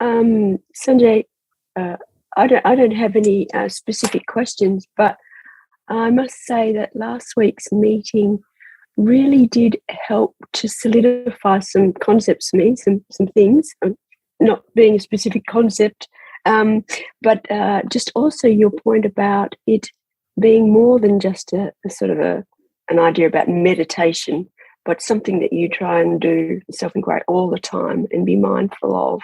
Sanjay, I don't have any specific questions, but I must say that last week's meeting really did help to solidify some concepts for me, some things, not being a specific concept, but just also your point about it being more than just a sort of an idea about meditation, but something that you try and do self-inquiry all the time and be mindful of.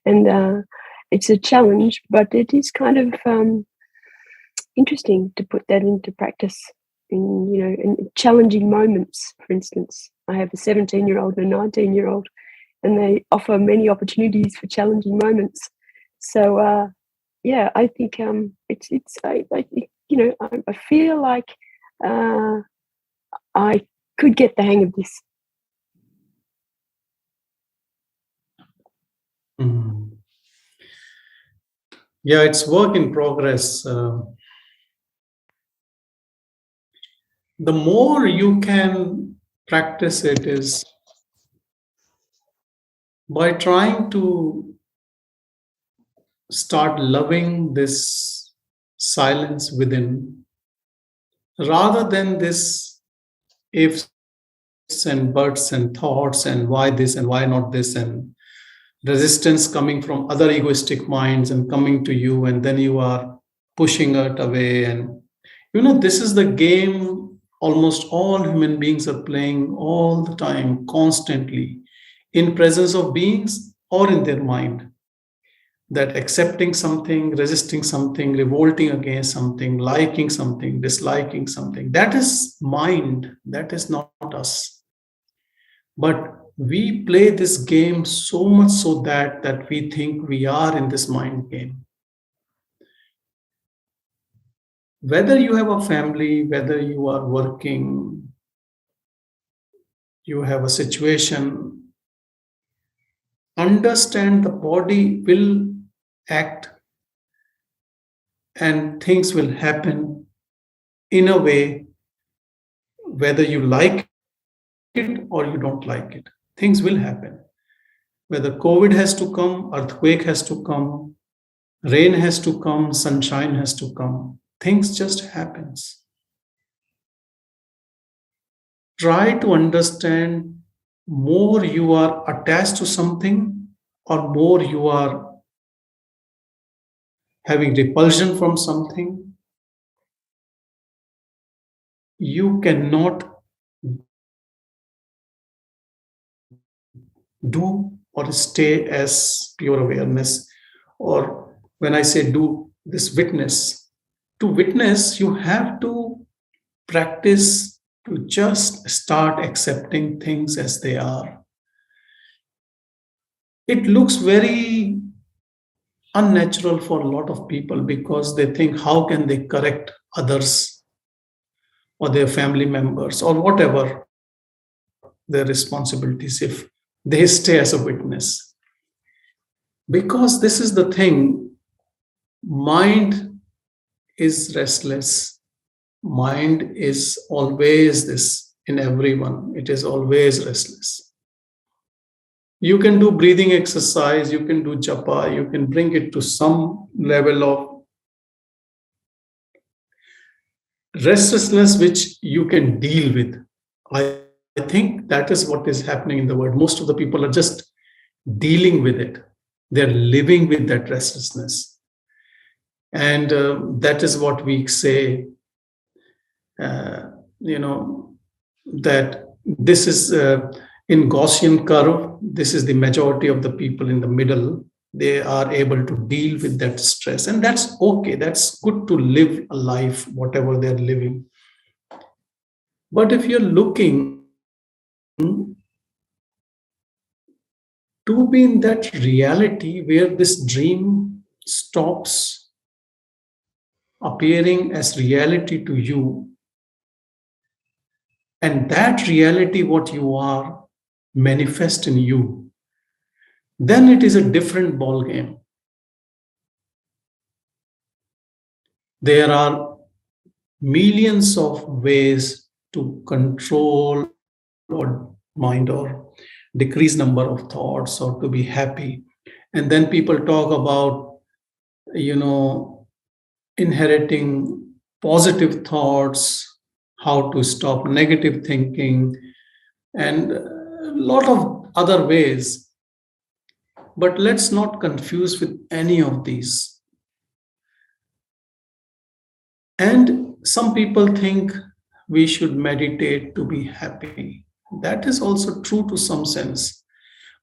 And it's a challenge, but it is kind of interesting to put that into practice in challenging moments. For instance, I have a 17-year-old and a 19-year-old, and they offer many opportunities for challenging moments. So I think I feel like I could get the hang of this. Mm. Yeah, it's work in progress. The more you can practice it is by trying to start loving this silence within rather than this ifs and buts and thoughts and why this and why not this and resistance coming from other egoistic minds and coming to you, and then you are pushing it away. And this is the game almost all human beings are playing all the time, constantly, in presence of beings or in their mind. That accepting something, resisting something, revolting against something, liking something, disliking something, that is mind, that is not us. But we play this game so much so that we think we are in this mind game. Whether you have a family, whether you are working, you have a situation, understand the body will act and things will happen in a way, whether you like it or you don't like it. Things will happen. Whether COVID has to come, earthquake has to come, rain has to come, sunshine has to come. Things just happens. Try to understand more you are attached to something or more you are having repulsion from something. You cannot do or stay as pure awareness. Or when I say do this witness, to witness, you have to practice to just start accepting things as they are. It looks very unnatural for a lot of people because they think, how can they correct others or their family members or whatever their responsibilities if they stay as a witness? Because this is the thing, mind is restless. Mind is always this in everyone. It is always restless. You can do breathing exercise, you can do japa, you can bring it to some level of restlessness which you can deal with. I think that is what is happening in the world. Most of the people are just dealing with it. They're living with that restlessness. And that is what we say, that this is in Gaussian curve, this is the majority of the people in the middle. They are able to deal with that stress. And that's okay. That's good to live a life, whatever they're living. But if you're looking to be in that reality where this dream stops appearing as reality to you, and that reality, what you are, manifest in you, then it is a different ball game. There are millions of ways to control or mind or decrease number of thoughts or to be happy. And then people talk about, you know, inheriting positive thoughts, how to stop negative thinking, and a lot of other ways. But let's not confuse with any of these. And some people think we should meditate to be happy. That is also true to some sense.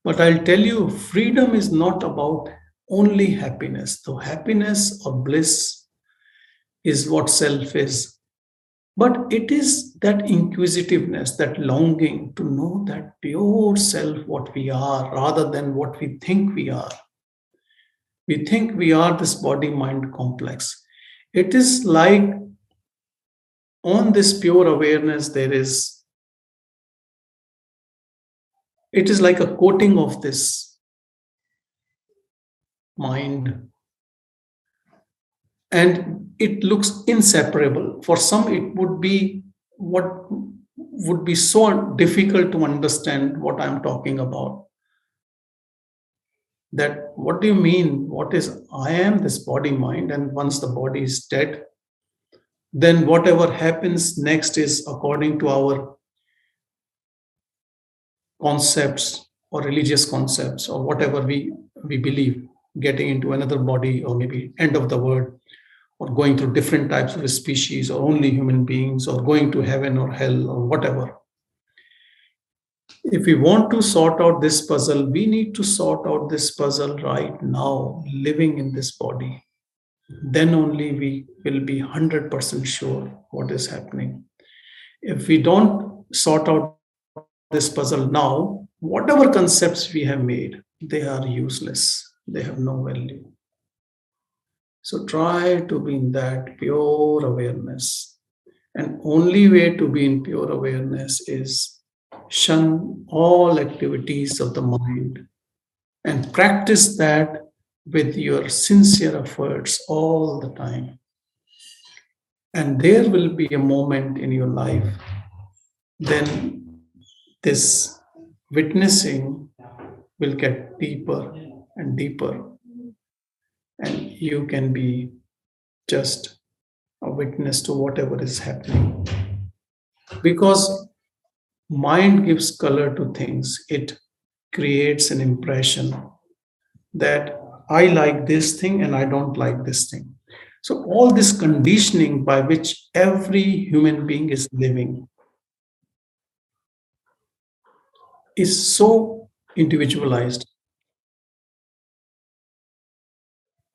But I'll tell you, freedom is not about only happiness. Though happiness or bliss is what self is. But it is that inquisitiveness, that longing to know that pure self, what we are, rather than what we think we are. We think we are this body mind complex. It is like on this pure awareness, it is like a coating of this mind, and it looks inseparable. For some, it would be what would be so difficult to understand what I'm talking about. That what do you mean? What is I am this body mind, and once the body is dead, then whatever happens next is according to our concepts or religious concepts or whatever we believe, getting into another body or maybe end of the world, or going through different types of species or only human beings or going to heaven or hell or whatever. If we want to sort out this puzzle, we need to sort out this puzzle right now, living in this body. Then only we will be 100% sure what is happening. If we don't sort out this puzzle now, whatever concepts we have made, they are useless. They have no value. So try to be in that pure awareness. And only way to be in pure awareness is shun all activities of the mind and practice that with your sincere efforts all the time. And there will be a moment in your life, then this witnessing will get deeper and deeper, and you can be just a witness to whatever is happening. Because mind gives color to things, it creates an impression that I like this thing and I don't like this thing. So, all this conditioning by which every human being is living is so individualized.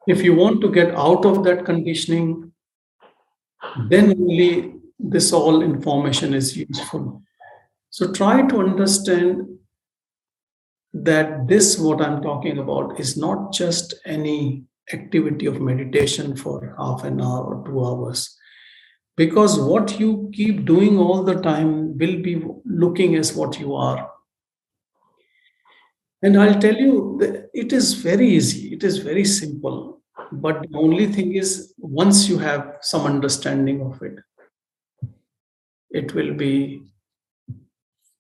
If you want to get out of that conditioning, then only this all information is useful. So, try to understand that this, what I'm talking about, is not just any activity of meditation for half an hour or 2 hours. Because what you keep doing all the time will be looking as what you are. And I'll tell you, it is very easy, it is very simple. But the only thing is, once you have some understanding of it, it will be,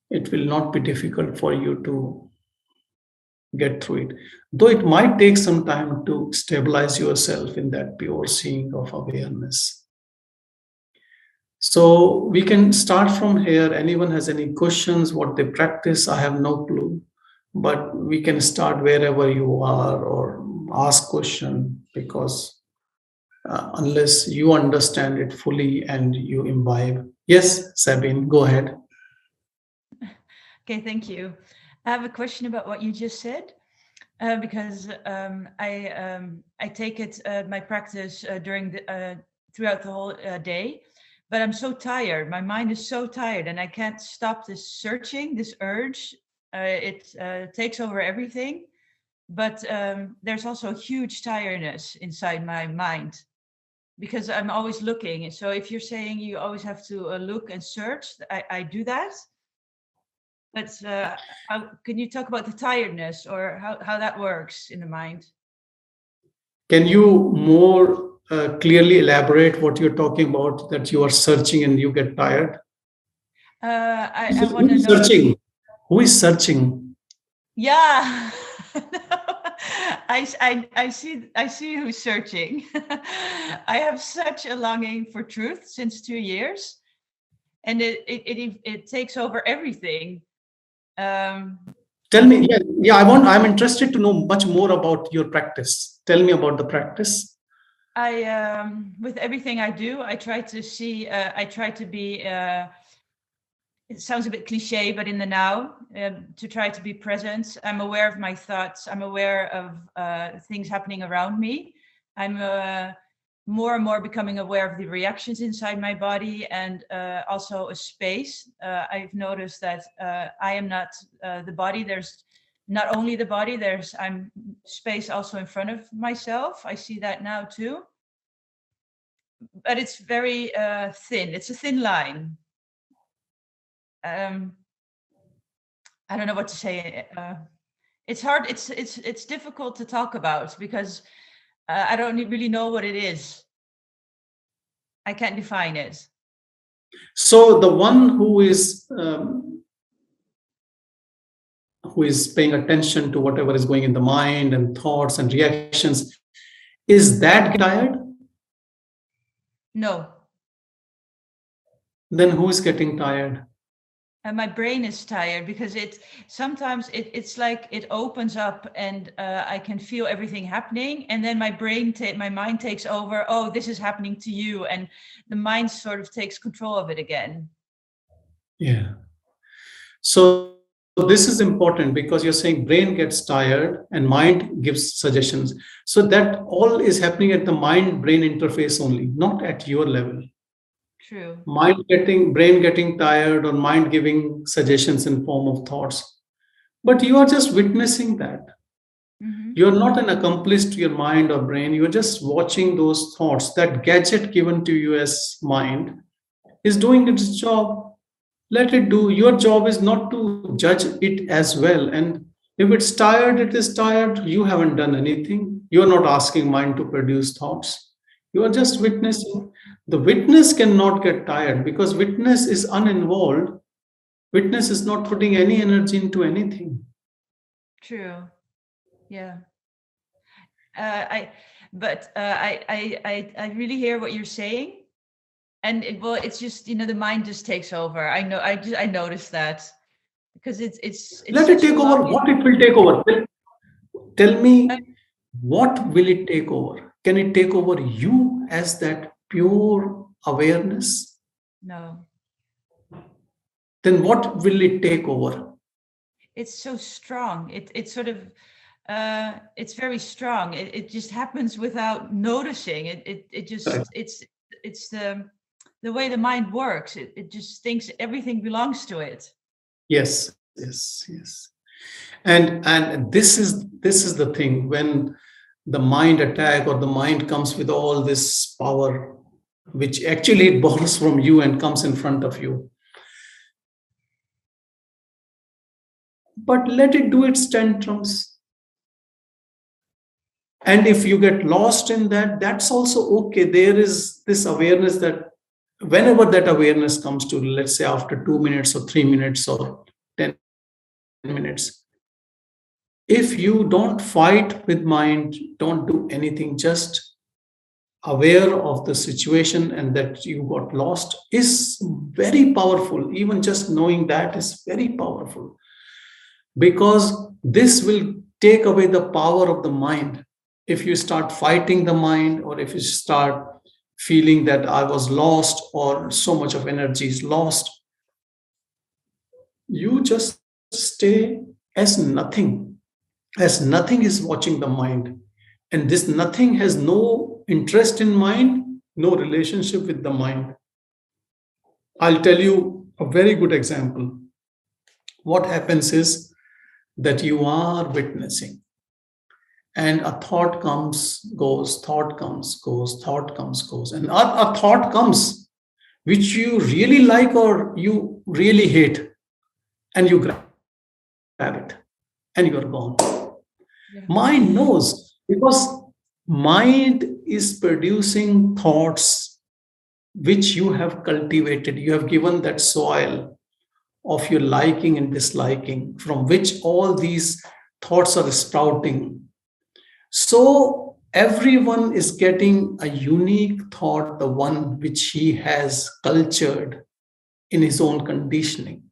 it will not be difficult for you to get through it. Though it might take some time to stabilize yourself in that pure seeing of awareness. So we can start from here. Anyone has any questions, what they practice? I have no clue. But we can start wherever you are or ask question, because unless you understand it fully and you imbibe. Yes, Sabine, go ahead. Okay, thank you. I have a question about what you just said, because I take it my practice during the throughout the whole day, but I'm so tired. My mind is so tired, and I can't stop this searching, this urge. It takes over everything, but there's also huge tiredness inside my mind because I'm always looking. So if you're saying you always have to look and search, I do that. But can you talk about the tiredness or how that works in the mind? Can you more clearly elaborate what you're talking about, that you are searching and you get tired? I Who want to is know. searching? Who is searching? Yeah. I see who's searching. I have such a longing for truth since 2 years, and it takes over everything. Tell me, yeah, I'm interested to know much more about your practice. Tell me about the practice. With everything I do, I try to see. I try to be. It sounds a bit cliche, but in the now, to try to be present. I'm aware of my thoughts. I'm aware of things happening around me. I'm more and more becoming aware of the reactions inside my body, and also a space. I've noticed that I am not the body. There's not only the body. I'm space also in front of myself. I see that now too. But it's very thin. It's a thin line. I don't know what to say. It's hard. It's difficult to talk about because I don't really know what it is. I can't define it. So the one who is paying attention to whatever is going in the mind and thoughts and reactions, is that tired? No. Then who is getting tired? And my brain is tired because sometimes it's like it opens up and I can feel everything happening, and then my mind takes over. Oh, this is happening to you, and the mind sort of takes control of it again. Yeah. So this is important because you're saying brain gets tired and mind gives suggestions. So that all is happening at the mind-brain interface only, not at your level. True. Brain getting tired, or mind giving suggestions in form of thoughts. But you are just witnessing that. Mm-hmm. You're not an accomplice to your mind or brain. You're just watching those thoughts. That gadget given to you as mind is doing its job. Let it do. Your job is not to judge it as well. And if it's tired, it is tired. You haven't done anything. You're not asking mind to produce thoughts. You are just witnessing. The witness cannot get tired because witness is uninvolved. Witness is not putting any energy into anything. True. Yeah. I really hear what you're saying, and it's just the mind just takes over. I noticed that because it's Let it take over. What it will take over? Tell me, what will it take over? Can it take over you as that pure awareness? No. Then what will it take over? It's so strong. It's sort of it's very strong. It just happens without noticing. It just Correct. it's the way the mind works. It just thinks everything belongs to it. Yes. And this is the thing, when the mind attack or the mind comes with all this power, which actually it borrows from you and comes in front of you. But let it do its tantrums. And if you get lost in that, that's also okay. There is this awareness that whenever that awareness comes to, let's say after 2 minutes or 3 minutes or 10 minutes, if you don't fight with mind, don't do anything, just aware of the situation and that you got lost, is very powerful. Even just knowing that is very powerful, because this will take away the power of the mind. If you start fighting the mind, or if you start feeling that I was lost or so much of energy is lost, you just stay as nothing. As nothing is watching the mind. And this nothing has no interest in mind, no relationship with the mind. I'll tell you a very good example. What happens is that you are witnessing, and a thought comes, goes, thought comes, goes, thought comes, goes, and a thought comes which you really like or you really hate, and you grab it and you're gone. Yeah. Mind knows, because mind is producing thoughts which you have cultivated. You have given that soil of your liking and disliking, from which all these thoughts are sprouting. So everyone is getting a unique thought, the one which he has cultured in his own conditioning.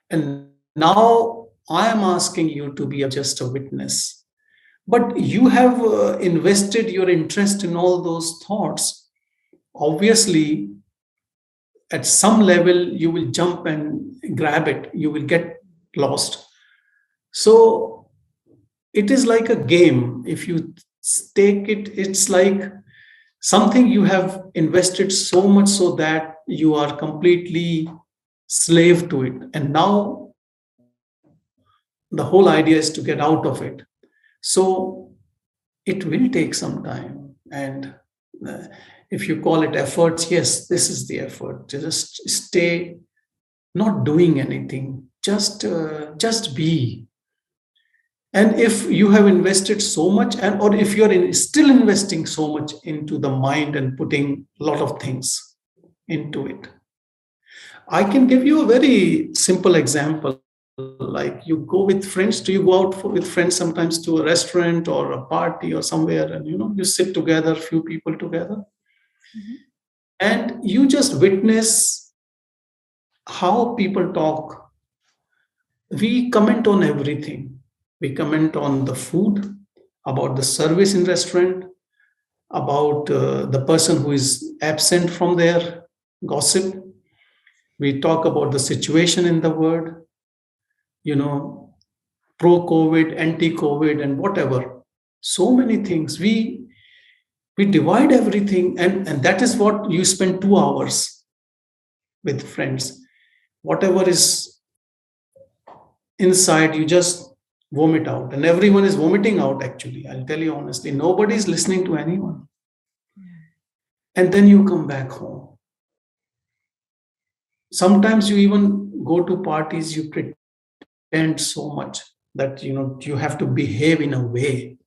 And now I am asking you to be just a witness. But you have invested your interest in all those thoughts. Obviously, at some level, you will jump and grab it, you will get lost. So it is like a game. If you take it, it's like something you have invested so much so that you are completely slave to it. And now the whole idea is to get out of it. So it will take some time. And uh, if you call it efforts, yes, this is the effort. Just stay not doing anything. Just be. And if you have invested so much, and or if you're still investing so much into the mind and putting a lot of things into it, I can give you a very simple example. Like you go with friends, do you go out with friends sometimes to a restaurant or a party or somewhere, and you sit together, few people together, and you just witness how people talk. We comment on everything. We comment on the food, about the service in restaurant, about the person who is absent from their gossip. We talk about the situation in the world, you know, pro-COVID, anti-COVID, and whatever. So many things. We divide everything, and that is what you spend 2 hours with friends. Whatever is inside, you just vomit out, and everyone is vomiting out. Actually, I'll tell you honestly, nobody is listening to anyone. And then you come back home. Sometimes you even go to parties, you pretend so much that you have to behave in a way,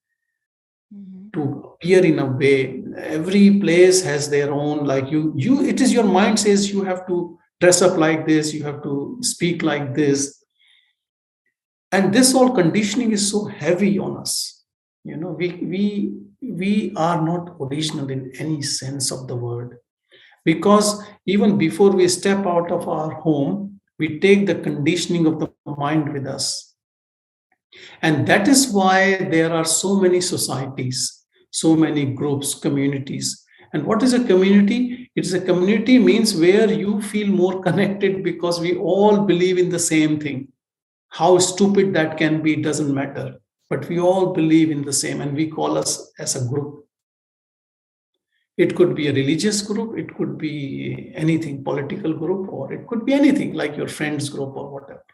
to appear in a way. Every place has their own, like you it is your mind says you have to dress up like this, you have to speak like this. And this whole conditioning is so heavy on us. We are not original in any sense of the word, because even before we step out of our home, we take the conditioning of the mind with us. And that is why there are so many societies, so many groups, communities. And what is a community? It's a community means where you feel more connected because we all believe in the same thing. How stupid that can be doesn't matter, but we all believe in the same, and we call us as a group. It could be a religious group, it could be anything, political group, or it could be anything like your friends group or whatever.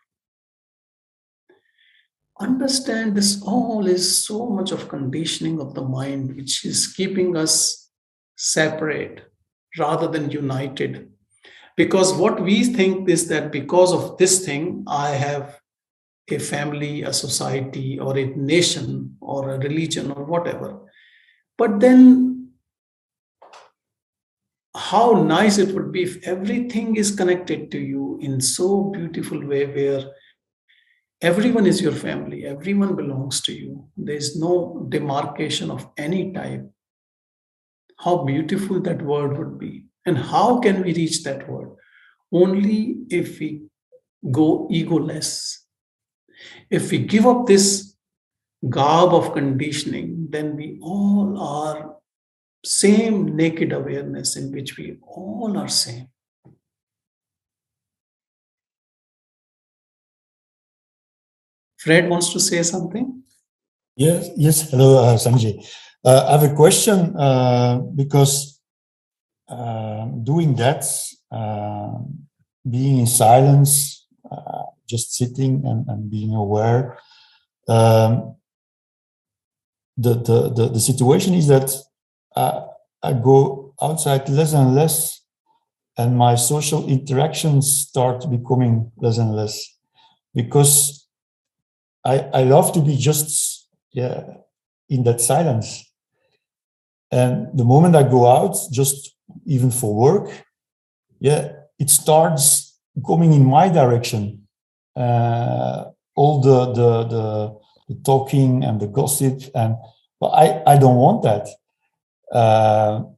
Understand this all is so much of conditioning of the mind, which is keeping us separate rather than united. Because what we think is that because of this thing, I have a family, a society, or a nation, or a religion, or whatever. But then, how nice it would be if everything is connected to you in so beautiful way, where everyone is your family, everyone belongs to you. There's no demarcation of any type. How beautiful that word would be. And how can we reach that word? Only if we go egoless. If we give up this garb of conditioning, then we all are same naked awareness in which we all are same. Fred wants to say something? Yes. Hello, Sanjay. I have a question because doing that, being in silence, just sitting and being aware, the situation is that I go outside less and less, and my social interactions start becoming less and less, because I love to be just in that silence. And the moment I go out, just even for work, it starts coming in my direction. All the the talking and the gossip, but I don't want that.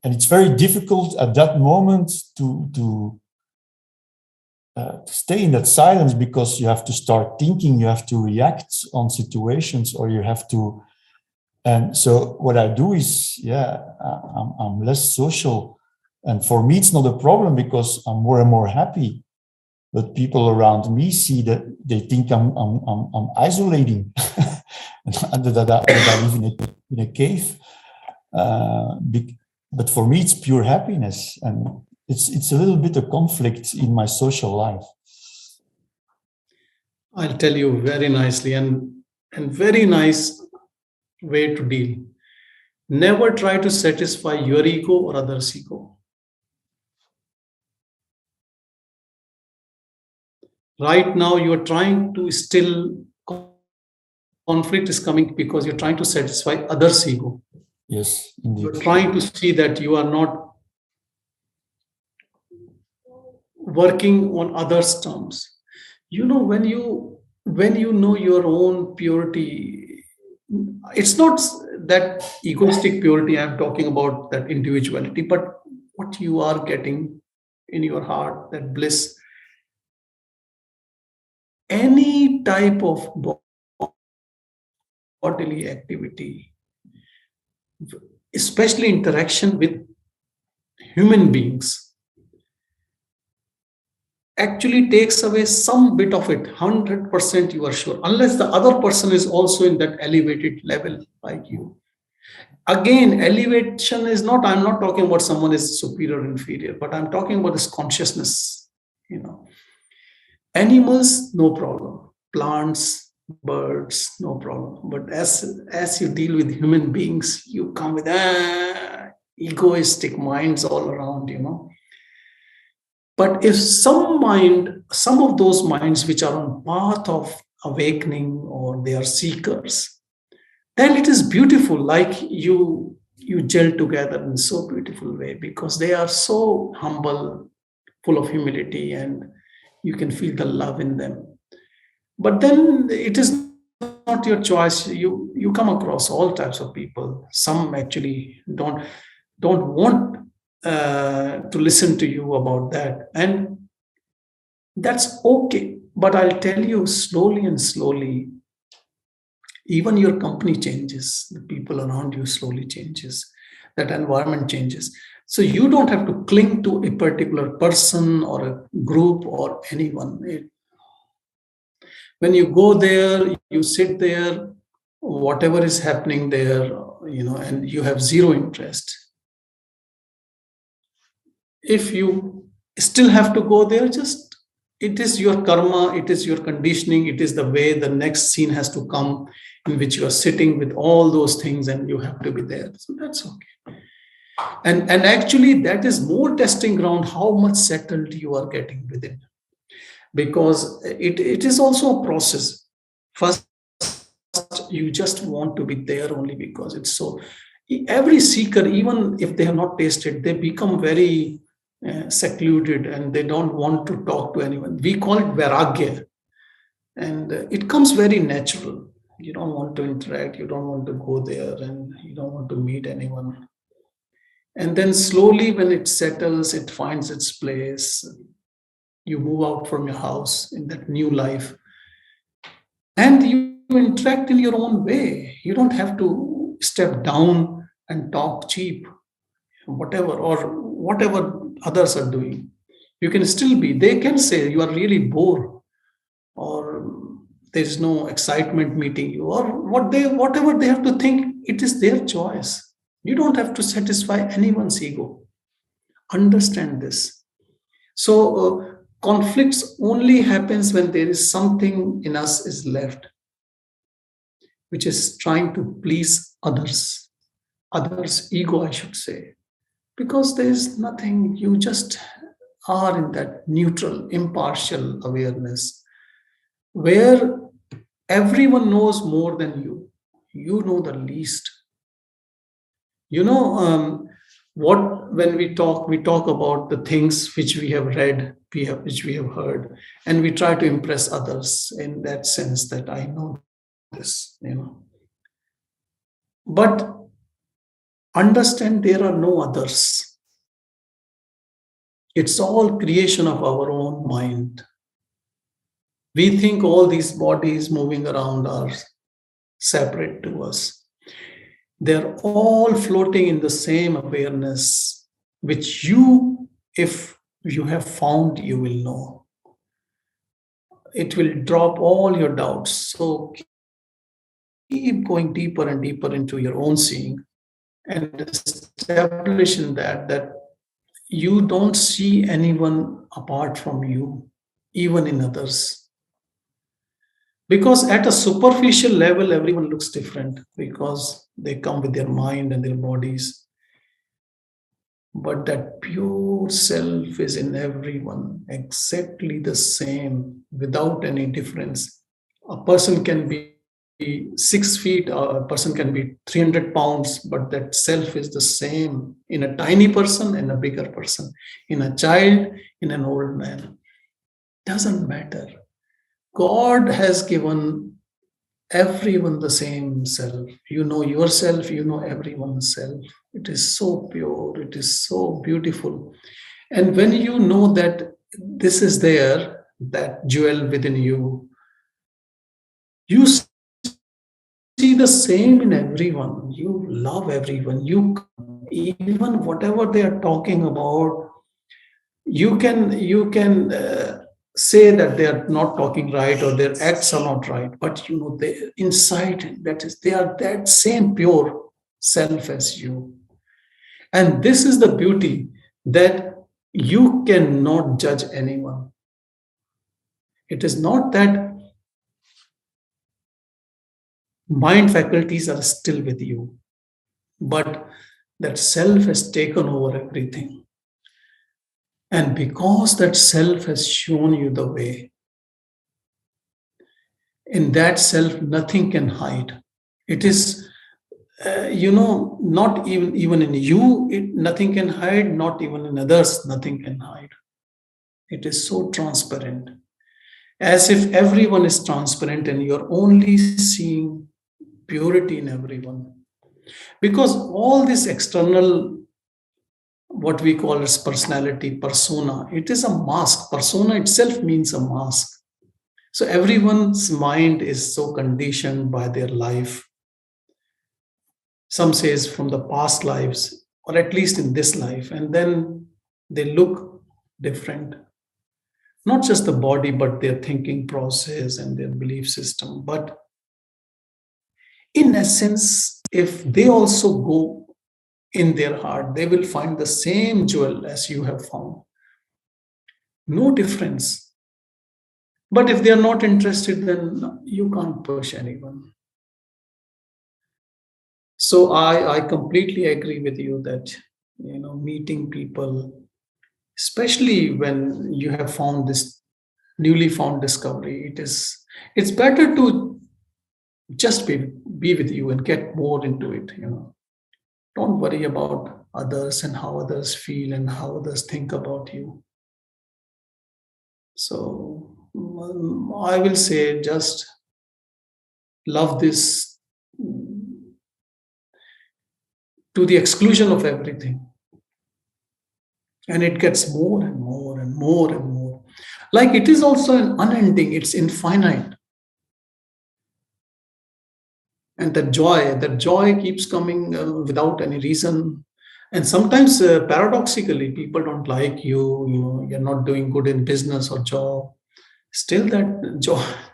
And it's very difficult at that moment to stay in that silence, because you have to start thinking, you have to react on situations, or you have to. And so what I do is, I'm less social. And for me, it's not a problem because I'm more and more happy. But people around me see that, they think I'm isolating, and that I live in a cave. But for me, it's pure happiness, and it's a little bit of conflict in my social life. I'll tell you very nicely, and very nice way to deal. Never try to satisfy your ego or others' ego. Right now, you're trying to still, conflict is coming because you're trying to satisfy others' ego. Yes, indeed. You're trying to see that you are not working on others' terms. When you know your own purity, it's not that egoistic purity I'm talking about, that individuality, but what you are getting in your heart, that bliss. Any type of bodily activity, especially interaction with human beings, actually takes away some bit of it. 100% you are sure, unless the other person is also in that elevated level like you. Again, elevation is not, I'm not talking about someone is superior or inferior, but I'm talking about this consciousness. Animals, no problem. Plants, birds, no problem. But as you deal with human beings, you come with egoistic minds all around, But if some of those minds which are on path of awakening, or they are seekers, then it is beautiful, like you gel together in so beautiful way, because they are so humble, full of humility, and you can feel the love in them. But then it is not your choice. You come across all types of people. Some actually don't want to listen to you about that, and that's okay. But I'll tell you, slowly and slowly, even your company changes, the people around you slowly changes, that environment changes. So you don't have to cling to a particular person or a group or anyone. When you go there, you sit there, whatever is happening there, and you have zero interest. If you still have to go there, just, it is your karma, it is your conditioning, it is the way the next scene has to come, in which you are sitting with all those things and you have to be there. So that's okay. And actually, that is more testing ground, how much settled you are getting within. Because it is also a process. First, you just want to be there only because it's so. Every seeker, even if they have not tasted, they become very secluded, and they don't want to talk to anyone. We call it vairagya, and it comes very natural. You don't want to interact, you don't want to go there, and you don't want to meet anyone. And then slowly, when it settles, it finds its place. You move out from your house in that new life, and you interact in your own way. You don't have to step down and talk cheap, whatever others are doing. You can still be. They can say you are really bored, or there is no excitement meeting you, or whatever they have to think. It is their choice. You don't have to satisfy anyone's ego. Understand this. So conflicts only happens when there is something in us is left, which is trying to please others ego, I should say. Because there is nothing, you just are in that neutral, impartial awareness, where everyone knows more than you. You know the least. What when we talk about the things which we have read, which we have heard, and we try to impress others in that sense, that I know this, But understand there are no others. It's all creation of our own mind. We think all these bodies moving around are separate to us. They're all floating in the same awareness, which you, if you have found, you will know. It will drop all your doubts. So keep going deeper and deeper into your own seeing and establish in that you don't see anyone apart from you, even in others. Because at a superficial level, everyone looks different because they come with their mind and their bodies. But that pure self is in everyone, exactly the same, without any difference. A person can be 6 feet, a person can be 300 pounds, but that self is the same in a tiny person and a bigger person, in a child, in an old man. Doesn't matter. God has given everyone the same self. You know yourself, you know everyone's self. It is so pure, it is so beautiful. And when you know that this is there, that jewel within you, you see the same in everyone. You love everyone. You, even whatever they are talking about, you can say that they are not talking right or their acts are not right, but they inside, that is, they are that same pure self as you. And this is the beauty, that you cannot judge anyone. It is not that mind faculties are still with you, but that self has taken over everything. And because that self has shown you the way, in that self, nothing can hide. It is, not even in you, nothing can hide, not even in others, nothing can hide. It is so transparent, as if everyone is transparent and you're only seeing purity in everyone. Because all this external, what we call as personality, persona, it is a mask. Persona itself means a mask. So everyone's mind is so conditioned by their life. Some says from the past lives, or at least in this life, and then they look different. Not just the body, but their thinking process and their belief system. But in essence, if they also go in their heart, they will find the same jewel as you have found. No difference. But if they are not interested, then you can't push anyone. So I completely agree with you that, meeting people, especially when you have found this newly found discovery, it's better to just be with you and get more into it. Don't worry about others and how others feel and how others think about you. So I will say, just love this to the exclusion of everything. And it gets more and more and more and more. Like it is also an unending, it's infinite. And that joy keeps coming without any reason. And sometimes paradoxically, people don't like you, you're not doing good in business or job. Still that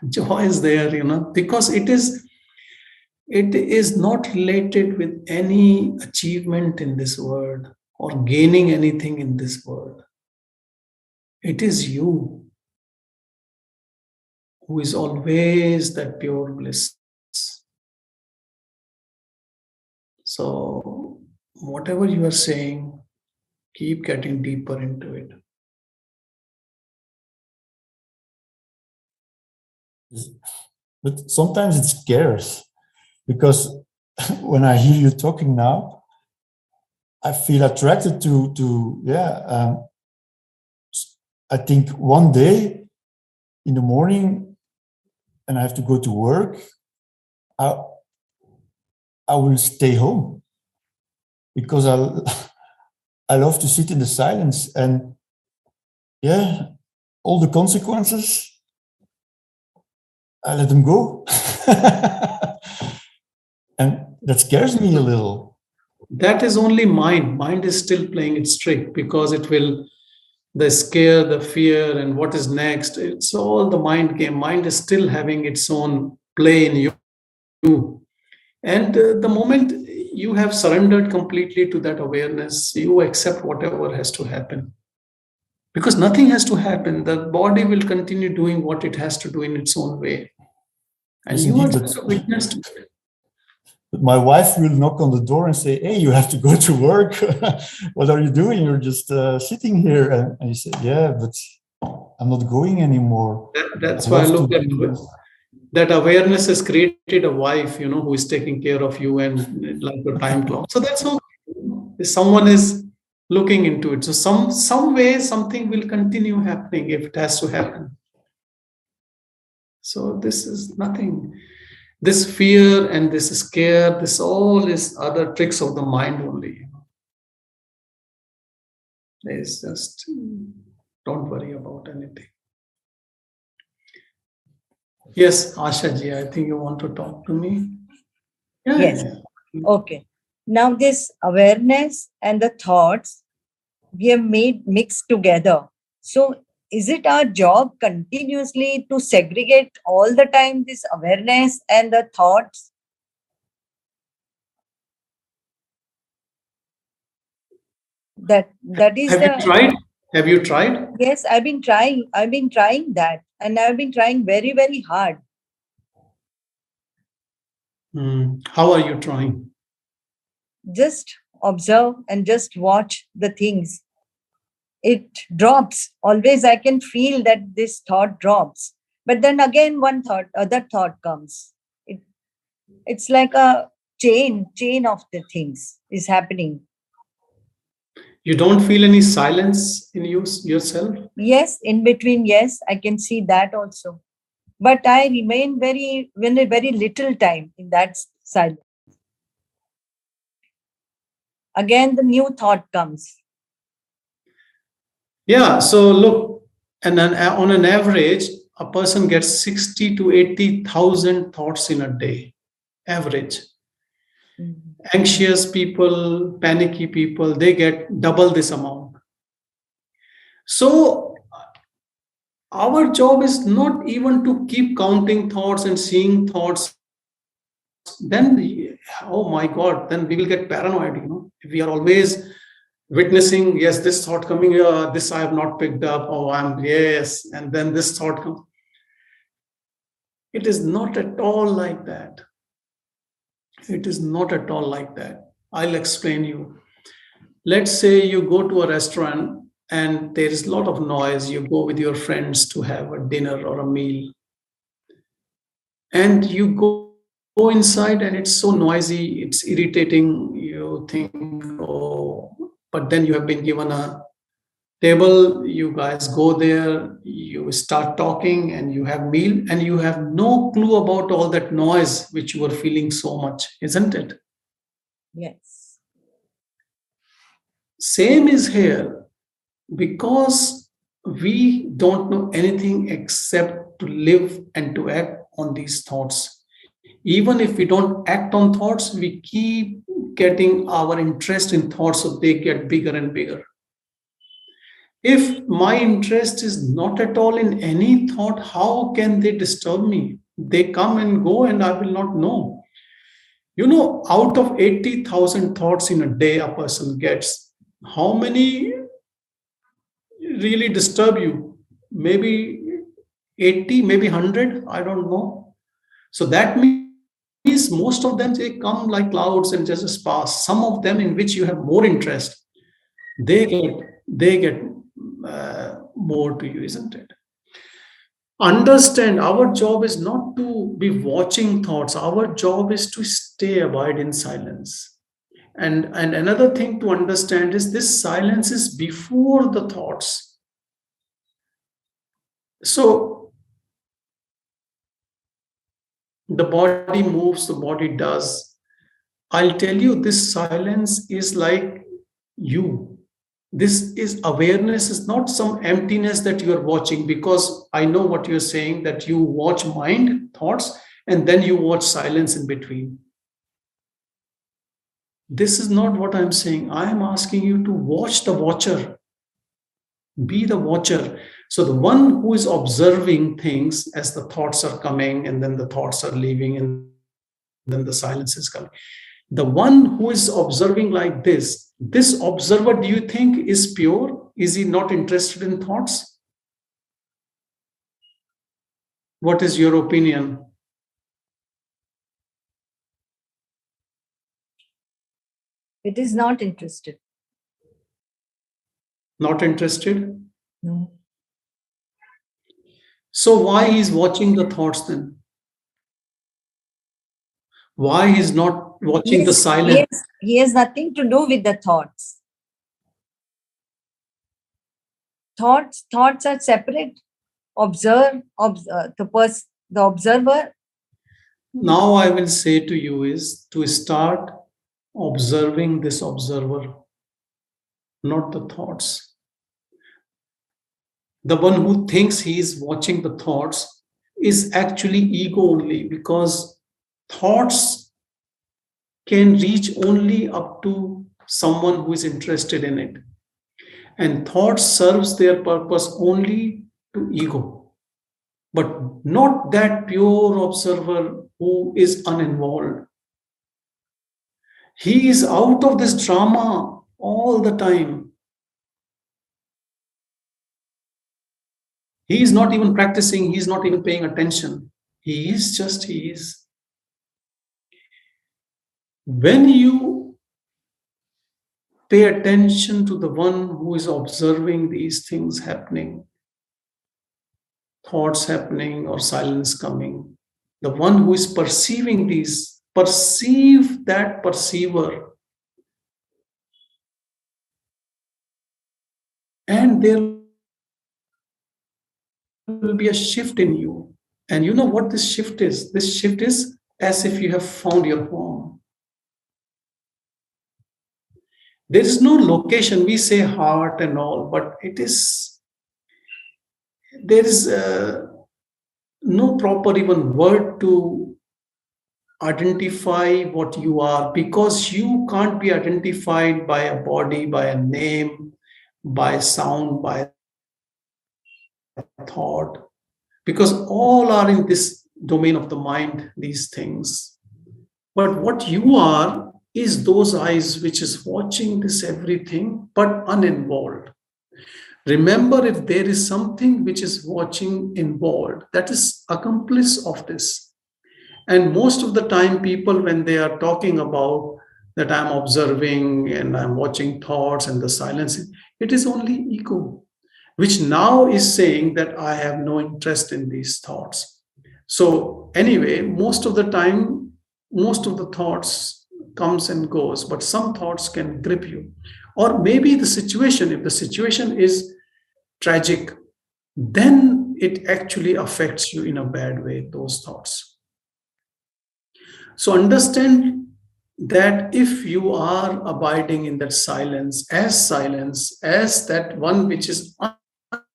joy is there, because it is not related with any achievement in this world or gaining anything in this world. It is you who is always that pure bliss. So, whatever you are saying, keep getting deeper into it. But sometimes it scares, because when I hear you talking now, I feel attracted to I think one day in the morning, and I have to go to work, I will stay home because I love to sit in the silence, and yeah, all the consequences, I let them go. And that scares me a little. That is only mind. Mind is still playing its trick because it will, the scare, the fear, and what is next. It's all the mind game. Mind is still having its own play in you. And the moment you have surrendered completely to that awareness, you accept whatever has to happen. Because nothing has to happen. The body will continue doing what it has to do in its own way. And Yes, you are indeed, just a witness to it. but my wife will knock on the door and say, "Hey, you have to go to work. What are you doing? You're just sitting here." And you say, "Yeah, but I'm not going anymore. That's I why I love to look at be." that awareness has created a wife, who is taking care of you and like a time clock. So that's okay. Someone is looking into it. So some way something will continue happening if it has to happen. So this is nothing. This fear and this scare, this all is other tricks of the mind only. It's just don't worry about anything. Yes, Asha ji, I think you want to talk to me. Yeah, Yes. yeah. Okay. Now this awareness and the thoughts we have made mixed together. So is it our job continuously to segregate all the time this awareness and the thoughts? That is Have you the tried? Have you tried? yes, I've been trying. I've been trying that, and I've been trying very, very hard. How are you trying? Just observe and just watch the things. It drops. Always I can feel that this thought drops. But then again one thought, other thought comes. It's like a chain of the things is happening. You don't feel any silence in yourself? Yes, in between, yes, I can see that also. But I remain very little time in that silence. Again, the new thought comes. Yeah, so look, and then on an average, a person gets 60 to 80,000 thoughts in a day, average. Mhm. Anxious people, panicky people, they get double this amount. So our job is not even to keep counting thoughts and seeing thoughts. Then, oh my God, then we will get paranoid. If we are always witnessing, yes, this thought coming, this I have not picked up, oh, yes, and then this thought comes. It is not at all like that. It is not at all like that. I'll explain you. Let's say you go to a restaurant and there is a lot of noise. You go with your friends to have a dinner or a meal, and you go inside and it's so noisy, it's irritating. You think, oh, but then you have been given a table, you guys go there, you start talking and you have meal and you have no clue about all that noise which you were feeling so much, isn't it? Yes. Same is here, because we don't know anything except to live and to act on these thoughts. Even if we don't act on thoughts, we keep getting our interest in thoughts, so they get bigger and bigger. If my interest is not at all in any thought, how can they disturb me? They come and go and I will not know. Out of 80,000 thoughts in a day a person gets, how many really disturb you? Maybe 80, maybe 100, I don't know. So that means most of them, they come like clouds and just pass. Some of them in which you have more interest, they get more to you, isn't it? Understand, our job is not to be watching thoughts. Our job is to stay abide in silence. And another thing to understand is this silence is before the thoughts. So the body moves, the body does. I'll tell you, this silence is like you. This is awareness, is not some emptiness that you are watching, because I know what you're saying, that you watch mind, thoughts, and then you watch silence in between. This is not what I'm saying. I am asking you to watch the watcher, be the watcher. So the one who is observing things as the thoughts are coming and then the thoughts are leaving and then the silence is coming. The one who is observing like this observer, do you think is pure? Is he not interested in thoughts? What is your opinion? It is not interested. Not interested? No. So why he's watching the thoughts then? Why he's not watching the silence? He has nothing to do with the thoughts. Thoughts are separate. The observer. Now I will say to you is to start observing this observer, not the thoughts. The one who thinks he is watching the thoughts is actually ego only, because thoughts can reach only up to someone who is interested in it. And thought serves their purpose only to ego, but not that pure observer who is uninvolved. He is out of this drama all the time. He is not even practicing, he is not even paying attention. He is. When you pay attention to the one who is observing these things happening, thoughts happening or silence coming, the one who is perceiving these, perceive that perceiver. And there will be a shift in you. And you know what this shift is? This shift is as if you have found your home. There is no location. We say heart and all, but there is no proper even word to identify what you are, because you can't be identified by a body, by a name, by sound, by thought, because all are in this domain of the mind, these things. But what you are is those eyes which is watching this everything but uninvolved. Remember, if there is something which is watching involved, that is accomplice of this. And most of the time, people, when they are talking about that I'm observing and I'm watching thoughts and the silence, it is only ego, which now is saying that I have no interest in these thoughts. So anyway, most of the time, most of the thoughts comes and goes, but some thoughts can grip you. Or maybe the situation, if the situation is tragic, then it actually affects you in a bad way, those thoughts. So understand that if you are abiding in that silence, as that one which is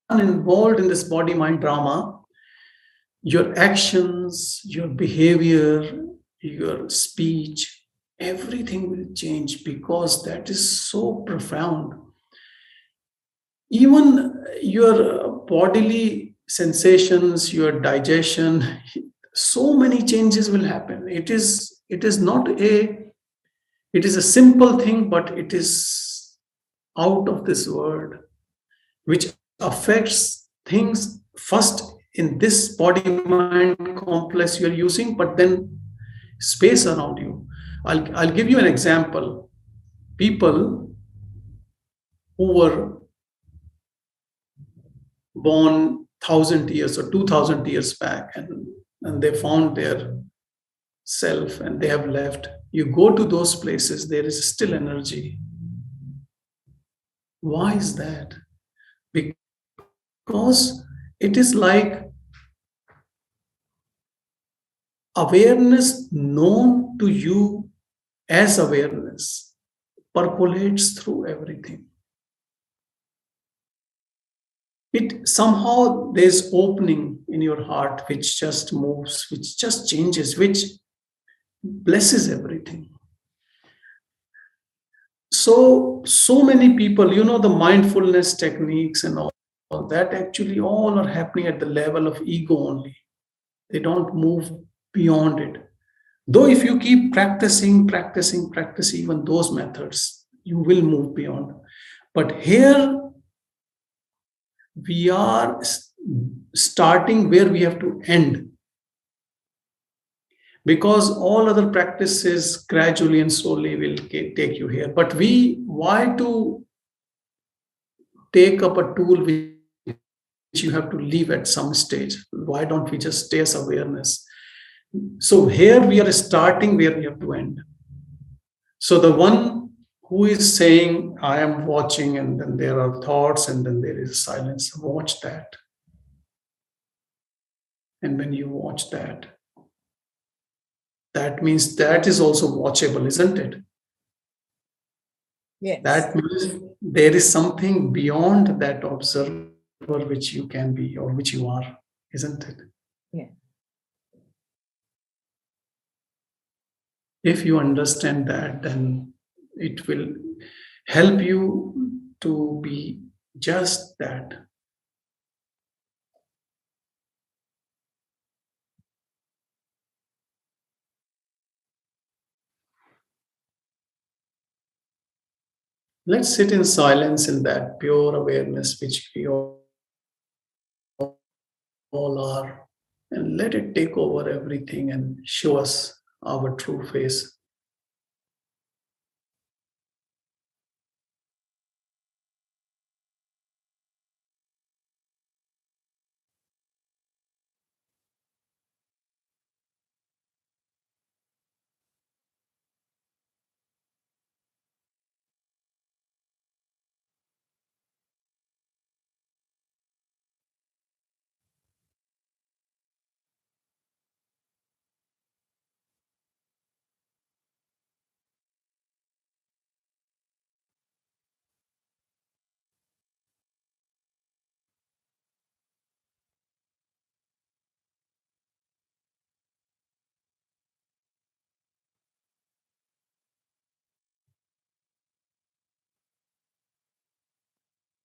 uninvolved in this body mind drama, your actions, your behavior, your speech, everything will change, because that is so profound. Even your bodily sensations, your digestion, so many changes will happen. It is a simple thing, but it is out of this world, which affects things first in this body mind complex you're using, but then space around you. I'll give you an example. People who were born 1,000 years or 2,000 years back, and they found their self and they have left. You go to those places, there is still energy. Why is that? Because it is like awareness known to you as awareness percolates through everything. It somehow, there's opening in your heart which just moves, which just changes, which blesses everything. So many people, the mindfulness techniques and all that, actually all are happening at the level of ego only. They don't move beyond it. Though if you keep practicing even those methods, you will move beyond. But here we are starting where we have to end. Because all other practices gradually and slowly will take you here. But why to take up a tool which you have to leave at some stage? Why don't we just stay as awareness? So here we are starting where we have to end. So the one who is saying, I am watching, and then there are thoughts, and then there is silence, watch that. And when you watch that, that means that is also watchable, isn't it? Yes. That means there is something beyond that observer which you can be or which you are, isn't it? Yeah. If you understand that, then it will help you to be just that. Let's sit in silence in that pure awareness which we all are, and let it take over everything and show us our true face.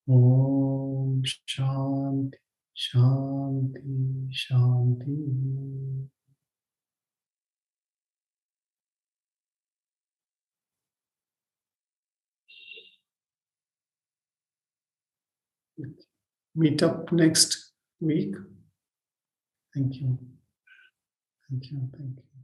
Om Shanti, Shanti, Shanti. Meet up next week. Thank you. Thank you. Thank you.